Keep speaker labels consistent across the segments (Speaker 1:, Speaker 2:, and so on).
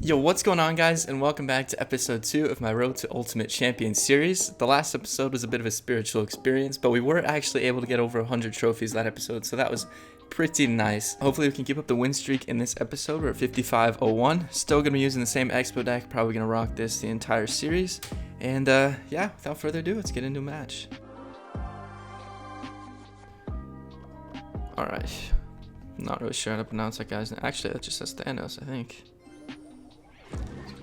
Speaker 1: Yo, what's going on, guys, and welcome back to episode 2 of my Road to Ultimate Champion series. The last episode was a bit of a spiritual experience, but we were actually able to get over 100 trophies that episode, so that was pretty nice. Hopefully we can keep up the win streak in this episode. We're at 5501. Still going to be using the same Xbow deck, probably going to rock this the entire series. And yeah, without further ado, let's get into a match. Alright. Not really sure how to pronounce that guy's name. Actually, that just says Thanos, I think.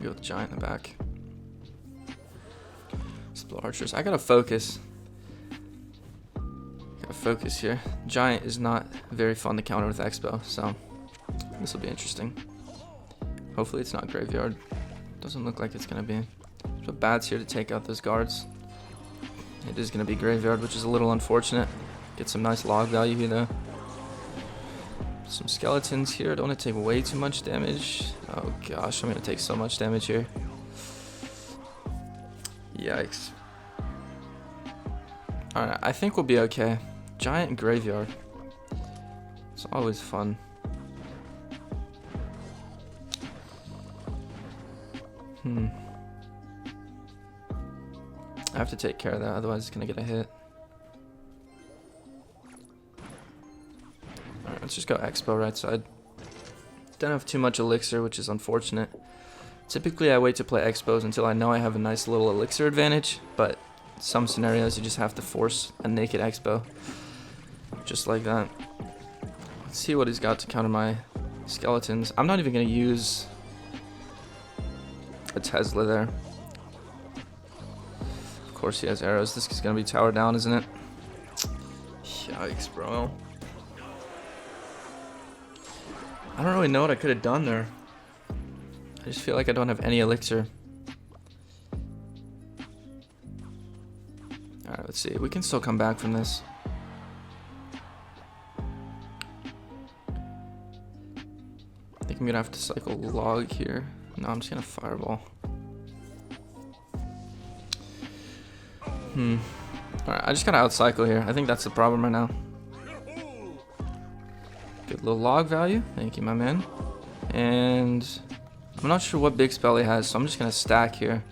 Speaker 1: Go with Giant in the back. Split archers. I gotta focus. Here. Giant is not very fun to counter with Xbow, so this will be interesting. Hopefully it's not graveyard. Doesn't look like it's gonna be. There's bats here to take out those guards. It is gonna be graveyard, which is a little unfortunate. Get some nice log value here though. Some skeletons here. Don't want to take way too much damage. Oh gosh, I'm going to take so much damage here. Yikes. Alright, I think we'll be okay. Giant and graveyard. It's always fun. I have to take care of that, otherwise it's going to get a hit. Let's just go Xbow right side. Don't have too much elixir, which is unfortunate. Typically I wait to play Xbows until I know I have a nice little elixir advantage, but some scenarios you just have to force a naked Xbow. Just like that. Let's see what he's got to counter my skeletons. I'm not even going to use a Tesla there. Of course he has arrows. This is going to be tower down, isn't it? Yikes, bro. I don't really know what I could have done there. I just feel like I don't have any elixir. Alright, let's see. We can still come back from this. I think I'm going to have to cycle log here. No, I'm just going to fireball. Alright, I just got to outcycle here. I think that's the problem right now. Good little log value. Thank you, my man. And I'm not sure what big spell he has, so I'm just going to stack here.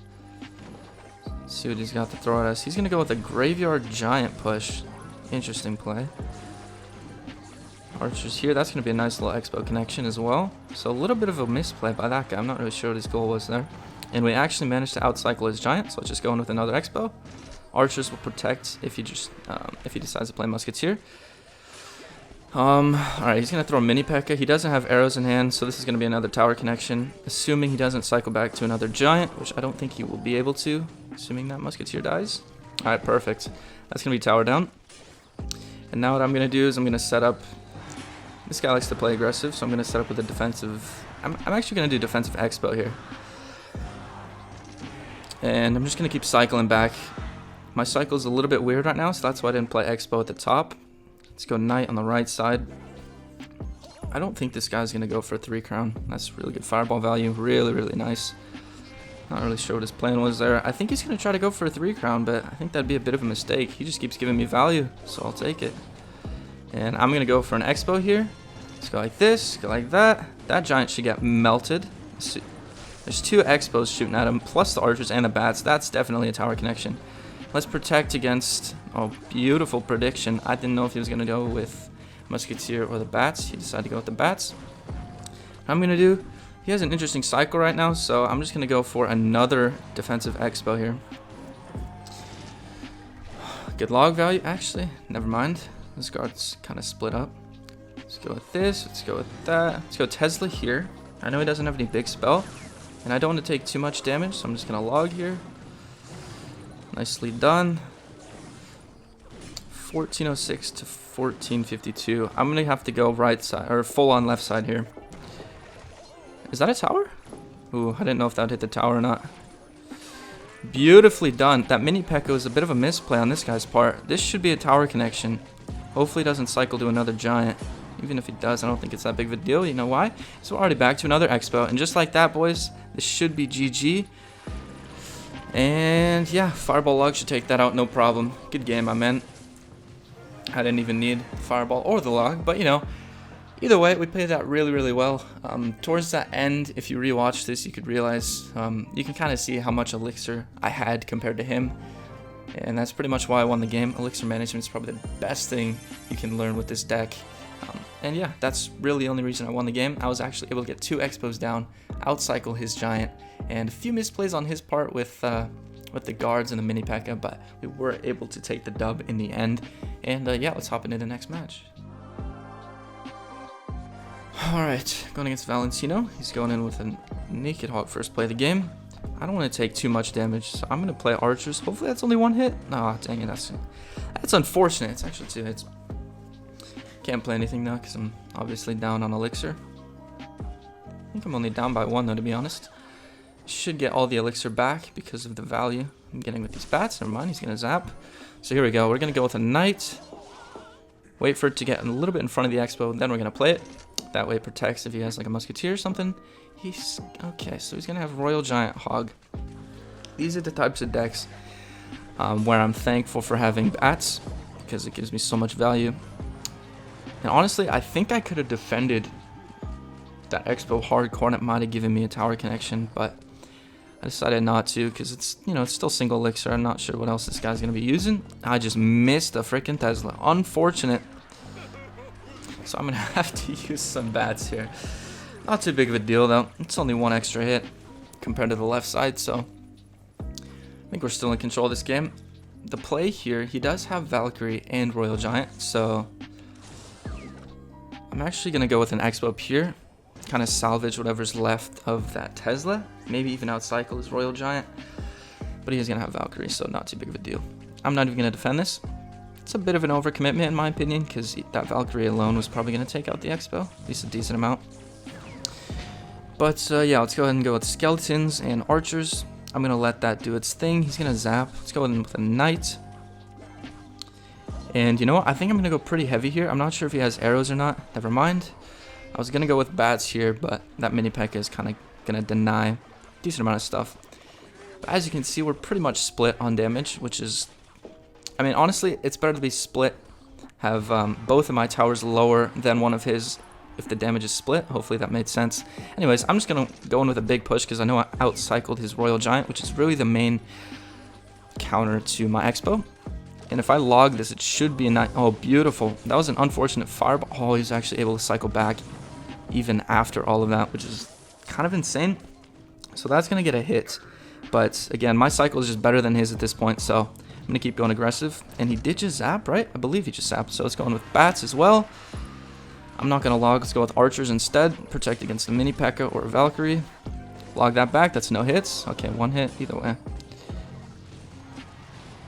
Speaker 1: See what he's got to throw at us. He's going to go with a graveyard giant push. Interesting play. Archers here. That's going to be a nice little Xbow connection as well. So a little bit of a misplay by that guy. I'm not really sure what his goal was there. And we actually managed to outcycle his giant, so let's just go in with another Xbow. Archers will protect if he decides to play musketeer. Alright, he's going to throw a mini PEKKA. He doesn't have arrows in hand, so this is going to be another tower connection. Assuming he doesn't cycle back to another giant, which I don't think he will be able to. Assuming that musketeer dies. Alright, perfect. That's going to be tower down. And now what I'm going to do is I'm going to set up... This guy likes to play aggressive, so I'm going to set up with a defensive... I'm actually going to do defensive Xbow here. And I'm just going to keep cycling back. My cycle is a little bit weird right now, so that's why I didn't play Xbow at the top. Let's go knight on the right side. I don't think this guy's going to go for a 3 crown. That's really good fireball value. Really, really nice. Not really sure what his plan was there. I think he's going to try to go for a 3 crown, but I think that'd be a bit of a mistake. He just keeps giving me value, so I'll take it. And I'm going to go for an Xbow here. Let's go like this, go like that. That giant should get melted. There's 2 Xbows shooting at him, plus the archers and the bats. That's definitely a tower connection. Let's protect against... Oh, beautiful prediction. I didn't know if he was going to go with musketeer or the bats. He decided to go with the bats. What I'm going to do... He has an interesting cycle right now, so I'm just going to go for another defensive Xbow here. Good log value. Actually, never mind. This guard's kind of split up. Let's go with this. Let's go with that. Let's go Tesla here. I know he doesn't have any big spell, and I don't want to take too much damage, so I'm just going to log here. Nicely done. 1406 to 1452. I'm gonna have to go right side or full on left side here. Is that a tower? Ooh, I didn't know if that would hit the tower or not. Beautifully done. That mini PEKKA was a bit of a misplay on this guy's part. This should be a tower connection. Hopefully he doesn't cycle to another giant. Even if he does, I don't think it's that big of a deal. You know why? So we're already back to another Xbow. And just like that, boys, this should be GG. And yeah, fireball log should take that out, no problem. Good game, my man. I didn't even need fireball or the log, but you know, Either way, we played that really well. Towards that end, if you rewatch this, you could realize, you can kind of see how much elixir I had compared to him. And that's pretty much why I won the game. Elixir management is probably the best thing you can learn with this deck. And yeah, that's really the only reason I won the game. I was actually able to get 2 Xbows down, outcycle his giant, and a few misplays on his part with the guards and the mini P.E.K.K.A, but we were able to take the dub in the end. And yeah, let's hop into the next match. Alright, going against Valentino. He's going in with a naked hog first play of the game. I don't want to take too much damage, so I'm going to play archers. Hopefully that's only 1 hit. Nah, dang it, that's unfortunate. It's actually 2 hits. Can't play anything now because I'm obviously down on elixir. I think I'm only down by 1 though, to be honest. Should get all the elixir back because of the value I'm getting with these bats. Never mind, he's going to zap. So here we go. We're going to go with a knight. Wait for it to get a little bit in front of the Xbow, then we're going to play it. That way it protects if he has like a musketeer or something. He's okay, so he's gonna have Royal Giant Hog. These are the types of decks where I'm thankful for having bats because it gives me so much value. And honestly, I think I could have defended that Xbow hardcore and it might have given me a tower connection, but I decided not to because it's, you know, it's still single elixir. I'm not sure what else this guy's gonna be using. I just missed a freaking Tesla. Unfortunate. So I'm gonna have to use some bats here. Not too big of a deal though. It's only 1 extra hit compared to the left side, so I think we're still in control of this game. The play here, he does have Valkyrie and Royal Giant, so I'm actually gonna go with an Xbow up here, kind of salvage whatever's left of that Tesla, maybe even outcycle his Royal Giant, but he is gonna have Valkyrie, so not too big of a deal. I'm not even gonna defend this. It's a bit of an overcommitment in my opinion, because that Valkyrie alone was probably going to take out the Xbow, at least a decent amount. But yeah, let's go ahead and go with skeletons and archers. I'm going to let that do its thing. He's going to zap. Let's go in with a knight. And you know what? I think I'm going to go pretty heavy here. I'm not sure if he has arrows or not. Never mind. I was going to go with bats here, but that mini P.E.K.K.A is kind of going to deny a decent amount of stuff. But as you can see, we're pretty much split on damage, which is... I mean, honestly, it's better to be split, have both of my towers lower than one of his if the damage is split. Hopefully that made sense. Anyways, I'm just going to go in with a big push because I know I outcycled his Royal Giant, which is really the main counter to my Xbow. And if I log this, it should be a nice... Oh, beautiful. That was an unfortunate fireball. Oh, he's actually able to cycle back even after all of that, which is kind of insane. So that's going to get a hit. But again, my cycle is just better than his at this point, so... I'm going to keep going aggressive. And he did just zap, right? I believe he just zapped. So let's go in with bats as well. I'm not going to log. Let's go with archers instead. Protect against the mini P.E.K.K.A or Valkyrie. Log that back. That's no hits. Okay, 1 hit. Either way. I'm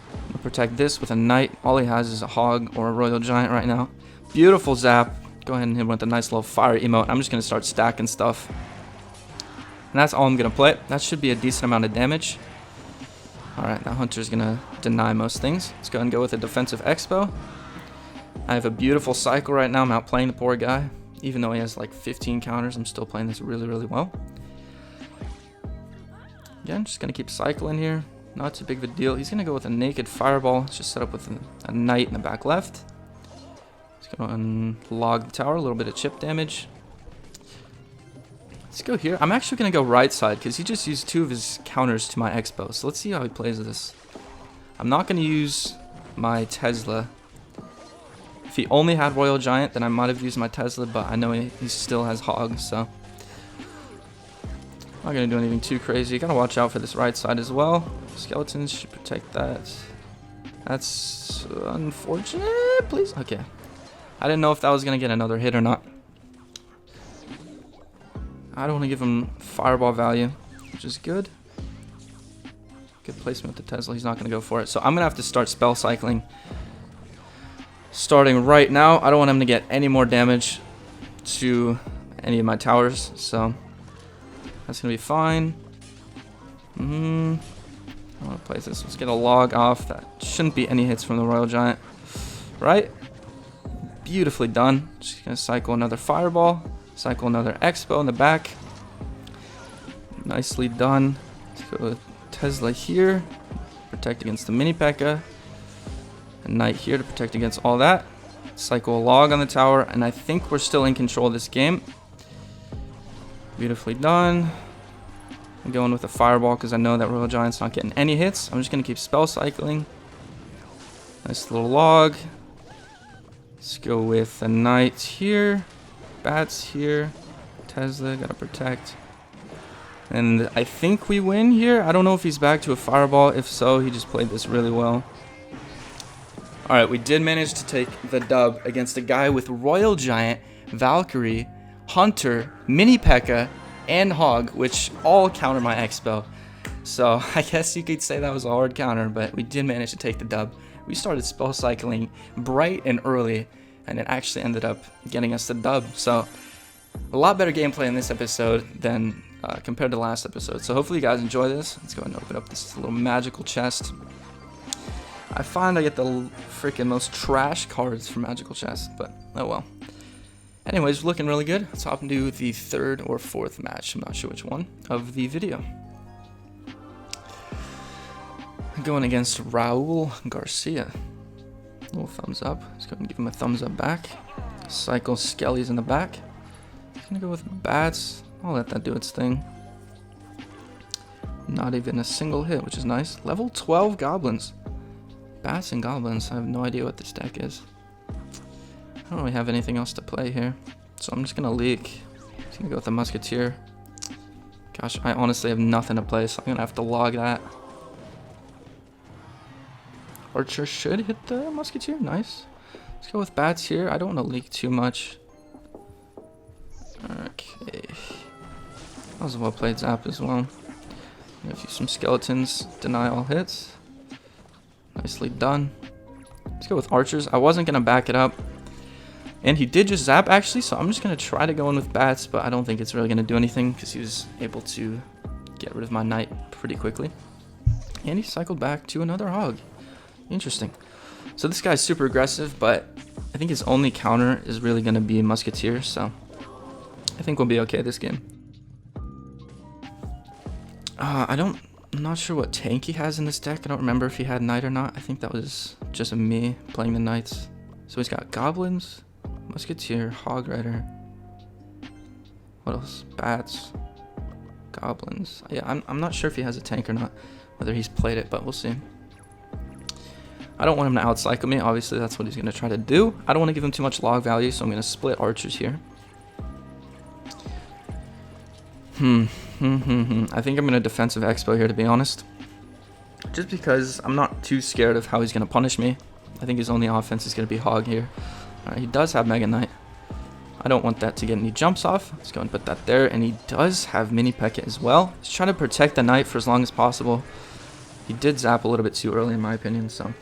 Speaker 1: going to protect this with a knight. All he has is a hog or a Royal Giant right now. Beautiful zap. Go ahead and hit him with a nice little fire emote. I'm just going to start stacking stuff. And that's all I'm going to play. That should be a decent amount of damage. Alright, that hunter's gonna deny most things. Let's go ahead and go with a defensive Xbow. I have a beautiful cycle right now. I'm outplaying the poor guy. Even though he has like 15 counters, I'm still playing this really well. Again, just gonna keep cycling here. Not too big of a deal. He's gonna go with a naked fireball. It's just set up with a knight in the back left. Let's go and log the tower. A little bit of chip damage. Let's go here. I'm actually going to go right side because he just used 2 of his counters to my Xbow. So let's see how he plays this. I'm not going to use my Tesla. If he only had Royal Giant, then I might have used my Tesla, but I know he still has Hog, so... I'm not going to do anything too crazy. Got to watch out for this right side as well. Skeletons should protect that. That's unfortunate, please. Okay. I didn't know if that was going to get another hit or not. I don't want to give him fireball value, which is good. Good placement with the Tesla. He's not going to go for it. So I'm going to have to start spell cycling. Starting right now. I don't want him to get any more damage to any of my towers. So that's going to be fine. I want to place this. Let's get a log off. That shouldn't be any hits from the Royal Giant. Right? Beautifully done. Just going to cycle another fireball. Cycle another Xbow in the back. Nicely done. Let's go with Tesla here. Protect against the mini P.E.K.K.A. A knight here to protect against all that. Cycle a log on the tower, and I think we're still in control of this game. Beautifully done. I'm going with a fireball because I know that Royal Giant's not getting any hits. I'm just going to keep spell cycling. Nice little log. Let's go with a knight here. Bats here. Tesla, gotta protect. And I think we win here. I don't know if he's back to a fireball. If so, he just played this really well. Alright, we did manage to take the dub against a guy with Royal Giant, Valkyrie, Hunter, Mini P.E.K.K.A, and Hog, which all counter my Xbow. So I guess you could say that was a hard counter, but we did manage to take the dub. We started spell cycling bright and early, and it actually ended up getting us the dub. So a lot better gameplay in this episode than compared to the last episode. So hopefully you guys enjoy this. Let's go ahead and open up this little magical chest. I find I get the freaking most trash cards for magical chests, but oh well. Anyways, looking really good. Let's hop into the third or fourth match, I'm not sure which one, of the video. Going against Raul Garcia. Little thumbs up. Let's go ahead and give him a thumbs up back. Cycle Skellies in the back. Gonna go with bats. I'll let that do its thing. Not even a single hit, which is nice. Level 12 goblins. Bats and goblins. I have no idea what this deck is. I don't really have anything else to play here, so I'm just gonna leak. Just gonna go with the musketeer. Gosh, I honestly have nothing to play, so I'm gonna have to log that. Archer should hit the musketeer. Nice. Let's go with bats here. I don't want to leak too much. Okay. That was a well played zap as well. Give you some skeletons. Deny all hits. Nicely done. Let's go with archers. I wasn't going to back it up. And he did just zap actually, so I'm just going to try to go in with bats, but I don't think it's really going to do anything because he was able to get rid of my knight pretty quickly. And he cycled back to another hog. Interesting. So this guy's super aggressive, but I think his only counter is really going to be musketeer, so I think we'll be okay this game. I'm not sure what tank he has in this deck. I don't remember if he had knight or not. I think that was just me playing the knights. So he's got goblins, musketeer, hog rider. What else? Bats, goblins. Yeah, I'm not sure if he has a tank or not, whether he's played it, but we'll see. I don't want him to outcycle me. Obviously, that's what he's going to try to do. I don't want to give him too much log value, so I'm going to split archers here. I think I'm going to defensive Xbow here, to be honest. Just because I'm not too scared of how he's going to punish me. I think his only offense is going to be hog here. Alright, he does have Mega Knight. I don't want that to get any jumps off. Let's go and put that there. And he does have Mini P.E.K.K.A as well. He's trying to protect the knight for as long as possible. He did zap a little bit too early, in my opinion, so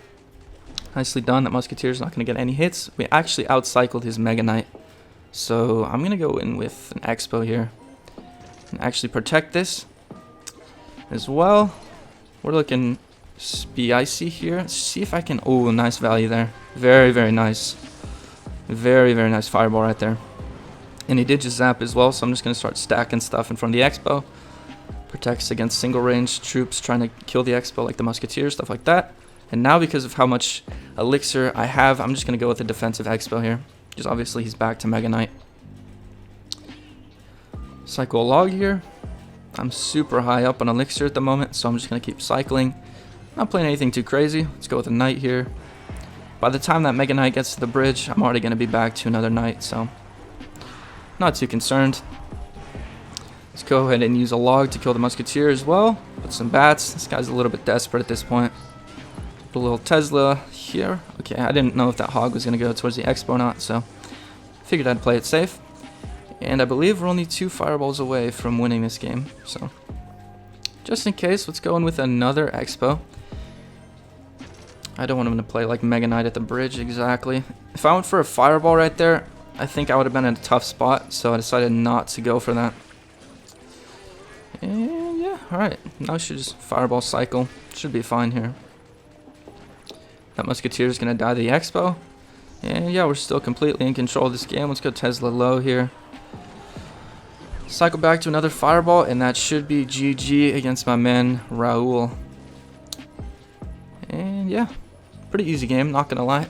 Speaker 1: nicely done. That musketeer's not going to get any hits. We actually outcycled his Mega Knight. So I'm going to go in with an Xbow here and actually protect this as well. We're looking spicy here. Let's see if I can... Oh, nice value there. Very, very nice. Very, very nice fireball right there. And he did just zap as well, so I'm just going to start stacking stuff in front of the Xbow. Protects against single range troops trying to kill the Xbow, like the musketeer, stuff like that. And now because of how much elixir I have, I'm just going to go with a defensive Xbow here. Because obviously he's back to Mega Knight. Cycle a log here. I'm super high up on elixir at the moment, so I'm just going to keep cycling. Not playing anything too crazy. Let's go with a knight here. By the time that Mega Knight gets to the bridge, I'm already going to be back to another knight, so not too concerned. Let's go ahead and use a log to kill the musketeer as well. Put some bats. This guy's a little bit desperate at this point. Put a little Tesla here. Okay, I didn't know if that hog was going to go towards the Xbow or not, so figured I'd play it safe. And I believe we're only 2 fireballs away from winning this game, so just in case, let's go in with another Xbow. I don't want him to play like Mega Knight at the bridge exactly. If I went for a fireball right there, I think I would have been in a tough spot, so I decided not to go for that. And yeah, alright. Now we should just fireball cycle. Should be fine here. That musketeer is going to die to the Xbow. And yeah, we're still completely in control of this game. Let's go Tesla low here. Cycle back to another fireball, and that should be GG against my man, Raul. And yeah, pretty easy game, not gonna lie.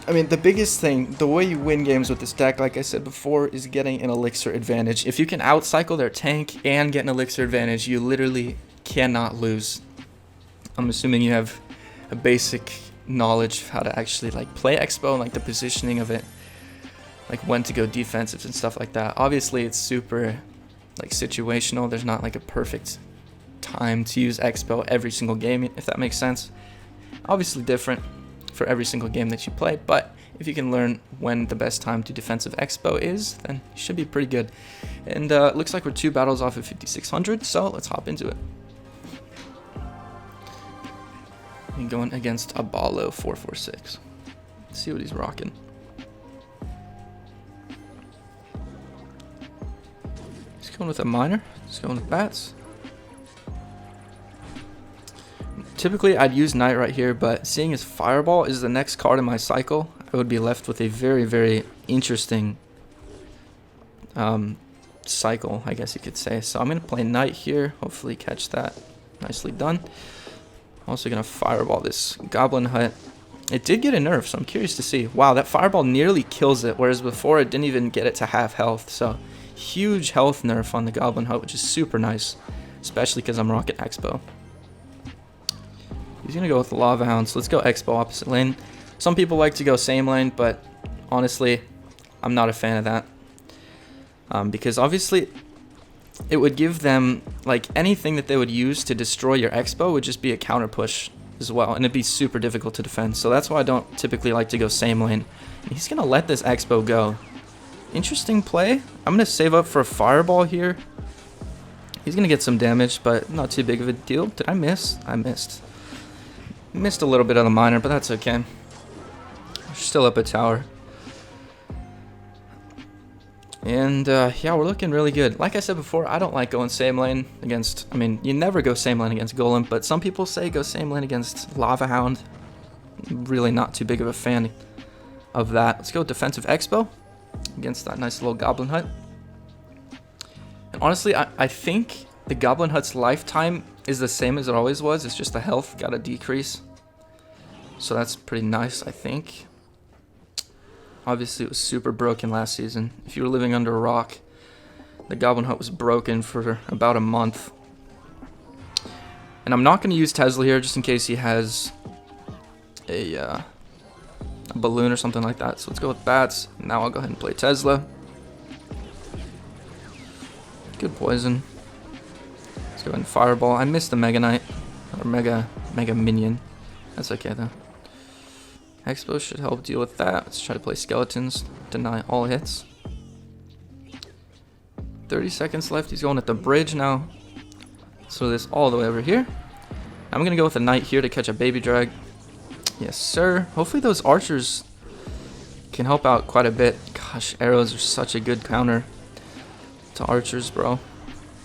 Speaker 1: I mean, the biggest thing, the way you win games with this deck, like I said before, is getting an elixir advantage. If you can outcycle their tank and get an elixir advantage, you literally cannot lose. I'm assuming you have a basic knowledge of how to actually like play Xbow and like the positioning of it, like when to go defensive and stuff like that. Obviously, it's super like situational. There's not like a perfect time to use Xbow every single game, if that makes sense. Obviously different for every single game that you play, but if you can learn when the best time to defensive Xbow is, then you should be pretty good. And it looks like we're 2 battles off of 5600, so let's hop into it. And going against Abalo 446. Let's see what he's rocking. He's going with a miner. He's going with bats. Typically, I'd use Knight right here, but seeing as Fireball is the next card in my cycle, I would be left with a very, very interesting cycle, I guess you could say. So I'm going to play Knight here, hopefully catch that. Nicely done. I'm also going to Fireball this Goblin Hut. It did get a nerf, so I'm curious to see. Wow, that Fireball nearly kills it, whereas before it didn't even get it to half health. So huge health nerf on the Goblin Hut, which is super nice, especially because I'm rocking Xbow. He's going to go with the Lava Hound, so let's go Xbow opposite lane. Some people like to go same lane, but honestly, I'm not a fan of that. Because obviously, it would give them, like, anything that they would use to destroy your Xbow would just be a counter push as well, and it'd be super difficult to defend. So that's why I don't typically like to go same lane. And he's going to let this Xbow go. Interesting play. I'm going to save up for a Fireball here. He's going to get some damage, but not too big of a deal. Did I miss? I missed. Missed a little bit on the miner, but that's okay. We're still up a tower. And yeah, we're looking really good. Like I said before, I don't like going same lane against, I mean, you never go same lane against Golem, but some people say go same lane against Lava Hound. Really not too big of a fan of that. Let's go defensive Xbow against that nice little Goblin Hut. And honestly, I think the Goblin Hut's lifetime is the same as it always was. It's just the health got a decrease. So that's pretty nice, I think. Obviously, it was super broken last season. If you were living under a rock, the Goblin Hut was broken for about a month. And I'm not going to use Tesla here just in case he has a balloon or something like that. So let's go with bats. Now I'll go ahead and play Tesla. Good poison. Let's go ahead and Fireball. I missed the Mega Knight. Or Mega Minion. That's okay though. Xbow should help deal with that. Let's try to play Skeletons. Deny all hits. 30 seconds left. He's going at the bridge now. So this all the way over here. I'm going to go with a Knight here to catch a Baby Drag. Yes, sir. Hopefully those archers can help out quite a bit. Gosh, arrows are such a good counter to archers, bro.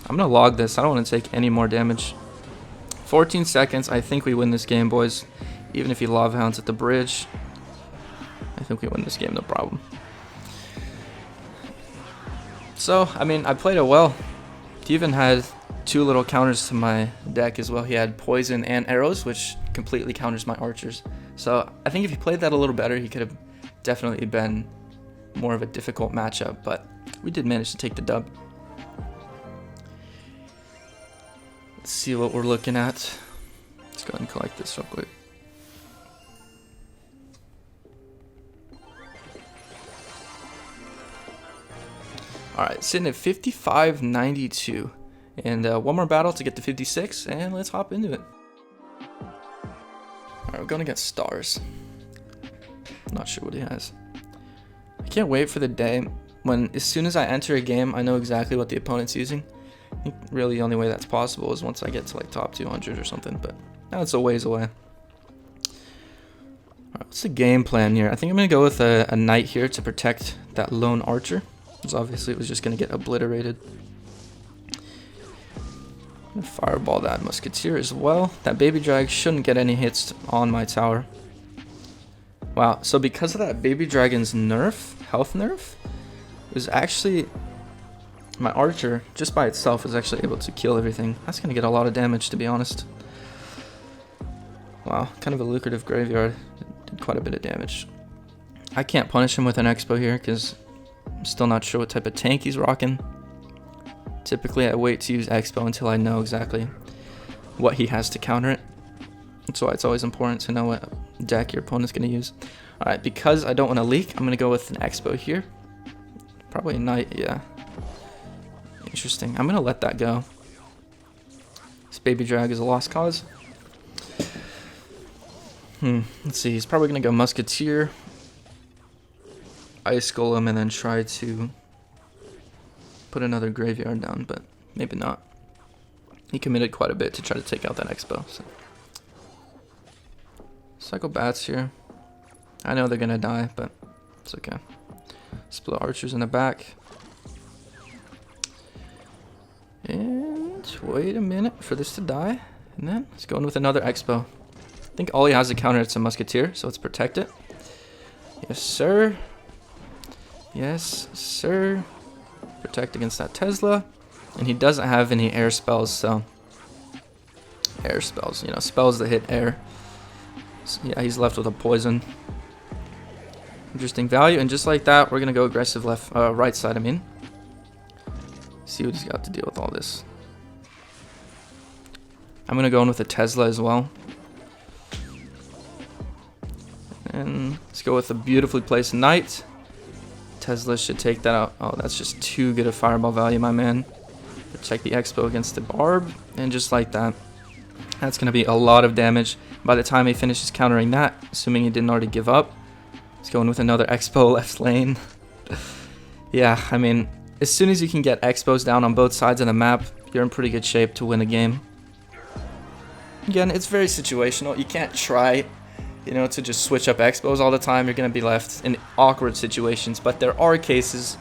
Speaker 1: I'm going to log this. I don't want to take any more damage. 14 seconds. I think we win this game, boys. Even if he Lava Hounds at the bridge, I think we win this game, no problem. So, I mean, I played it well. He even had 2 little counters to my deck as well. He had poison and arrows, which completely counters my archers. So, I think if he played that a little better, he could have definitely been more of a difficult matchup. But we did manage to take the dub. Let's see what we're looking at. Let's go ahead and collect this real quick. Alright, sitting at 55.92. And one more battle to get to 56, and let's hop into it. Alright, we're going against Stars. Not sure what he has. I can't wait for the day when, as soon as I enter a game, I know exactly what the opponent's using. I think really the only way that's possible is once I get to like top 200 or something, but now it's a ways away. Alright, what's the game plan here? I think I'm going to go with a Knight here to protect that lone archer. Because obviously it was just going to get obliterated. I'm going to Fireball that Musketeer as well. That Baby Drag shouldn't get any hits on my tower. Wow, so because of that Baby Dragon's nerf, health nerf, it was actually... my archer, just by itself, was actually able to kill everything. That's going to get a lot of damage, to be honest. Wow, kind of a lucrative graveyard. Did quite a bit of damage. I can't punish him with an Xbow here because I'm still not sure what type of tank he's rocking. Typically, I wait to use Xbow until I know exactly what he has to counter it. That's why it's always important to know what deck your opponent's going to use. Alright, because I don't want to leak, I'm going to go with an Xbow here. Probably a knight, yeah. Interesting. I'm going to let that go. This baby drag is a lost cause. Let's see. He's probably going to go Musketeer, Ice Golem, and then try to put another graveyard down, but maybe not. He committed quite a bit to try to take out that Xbow. So. Cycle Bats here. I know they're going to die, but it's okay. Split Archers in the back. And wait a minute for this to die. And then let's go in with another Xbow. I think all he has to counter it's a Musketeer, so let's protect it. Yes, sir. Yes, sir. Protect against that Tesla. And he doesn't have any air spells, so... Air spells, you know, spells that hit air. So, yeah, he's left with a poison. Interesting value, and just like that, we're going to go aggressive right side, I mean. See what he's got to deal with all this. I'm going to go in with a Tesla as well. And let's go with a beautifully placed Knight. Tesla should take that out. Oh, that's just too good a fireball value, my man. Protect the Xbow against the Barb. And just like that, that's going to be a lot of damage. By the time he finishes countering that, assuming he didn't already give up, he's going with another Xbow left lane. Yeah, I mean, as soon as you can get Xbows down on both sides of the map, you're in pretty good shape to win a game. Again, it's very situational. You can't try, you know, to just switch up Xbows all the time. You're going to be left in awkward situations. But there are cases,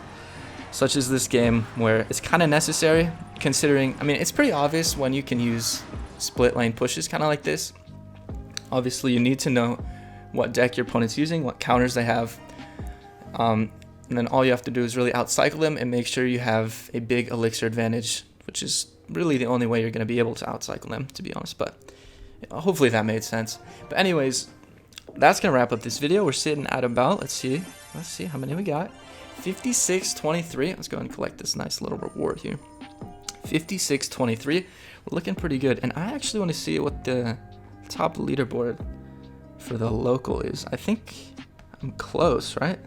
Speaker 1: such as this game, where it's kind of necessary, considering, I mean, it's pretty obvious when you can use split lane pushes kind of like this. Obviously, you need to know what deck your opponent's using, what counters they have. And then all you have to do is really outcycle them and make sure you have a big elixir advantage, which is really the only way you're going to be able to outcycle them, to be honest. But hopefully that made sense. But anyways, that's going to wrap up this video. We're sitting at about, let's see how many we got. 56-23. Let's go ahead and collect this nice little reward here. 56-23. We're looking pretty good. And I actually want to see what the top leaderboard for the local is. I think I'm close, right?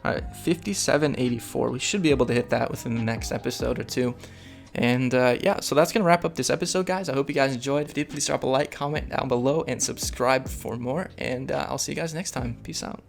Speaker 1: Alright, 57-84. We should be able to hit that within the next episode or two. And yeah, so that's going to wrap up this episode, guys. I hope you guys enjoyed. If you did, please drop a like, comment down below, and subscribe for more. And I'll see you guys next time. Peace out.